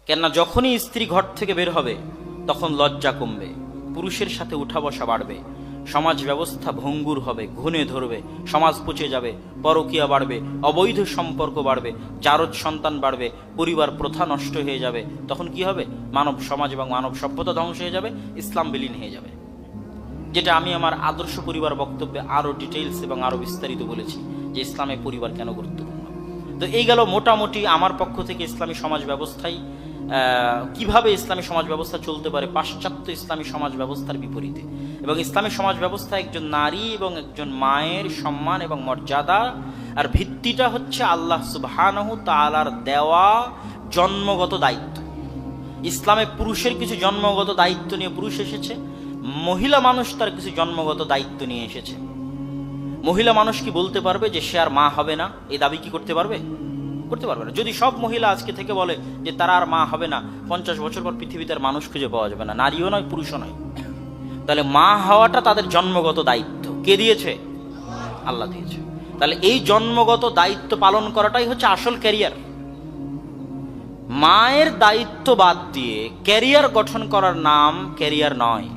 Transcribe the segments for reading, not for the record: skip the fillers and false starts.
কেননা যখনই স্ত্রী ঘর থেকে বের হবে তখন লজ্জা কমবে, পুরুষের সাথে উঠা বসা বাড়বে, সমাজ ব্যবস্থা ভঙ্গুর হবে, ঘুণে ধরবে, সমাজ পচে যাবে, পরকীয়া বাড়বে, অবৈধ সম্পর্ক বাড়বে, জারজ সন্তান বাড়বে, পরিবার প্রথা নষ্ট হয়ে যাবে। তখন কি হবে? মানব সমাজ এবং মানব সভ্যতা ধ্বংস হয়ে যাবে, ইসলাম বিলীন হয়ে যাবে। যেটা আমি আমার আদর্শ পরিবার বক্তব্যে আরো ডিটেইলস এবং আরো বিস্তারিত বলেছি যে ইসলামে পরিবার কেন গুরুত্বপূর্ণ। তো এই গেল মোটামুটি আমার পক্ষ থেকে ইসলামী সমাজ ব্যবস্থায় কিভাবে ইসলামী সমাজ ব্যবস্থা চলতে পারে পাশ্চাত্য ইসলামী সমাজ ব্যবস্থার বিপরীতে, এবং ইসলামী সমাজ ব্যবস্থা একজন নারী এবং একজন মায়ের সম্মান এবং মর্যাদা, আর ভিত্তিটা হচ্ছে আল্লাহ সুবহানাহু তাআলার দেওয়া জন্মগত দায়িত্ব। ইসলামে পুরুষের কিছু জন্মগত দায়িত্ব নিয়ে পুরুষ এসেছে, মহিলা মানুষ তার কিছু জন্মগত দায়িত্ব নিয়ে এসেছে। মহিলা মানুষ কি বলতে পারবে যে সে আর মা হবে না? এই দাবি কি করতে পারবে? করতে পারবে না। যদি সব মহিলা আজকে থেকে বলে যে তারা আর মা হবে না, 50 বছর পর পৃথিবীতে আর মানুষ খুঁজে পাওয়া যাবে না, নারীও নয় পুরুষও নয়। তাহলে মা হওয়াটা তাদের জন্মগত দায়িত্ব। কে দিয়েছে? আল্লাহ দিয়েছে। তাহলে এই জন্মগত দায়িত্ব পালন করাটাই হচ্ছে আসল ক্যারিয়ার। মায়ের দায়িত্ব বাদ দিয়ে ক্যারিয়ার গঠন করার নাম ক্যারিয়ার নয়।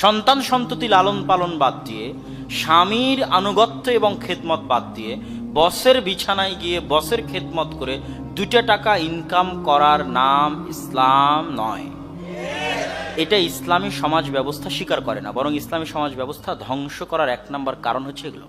সন্তান সন্ততি লালন পালন বাদ দিয়ে, স্বামীর আনুগত্য এবং খেদমত বাদ দিয়ে, বসের বিছানায় গিয়ে বসের খেদমত করে 2 টাকা ইনকাম করার নাম ইসলাম নয়। এটা ইসলামী সমাজ ব্যবস্থা স্বীকার করে না, বরং ইসলামী সমাজ ব্যবস্থা ধ্বংস করার 1 নম্বর কারণ হচ্ছে এগুলো।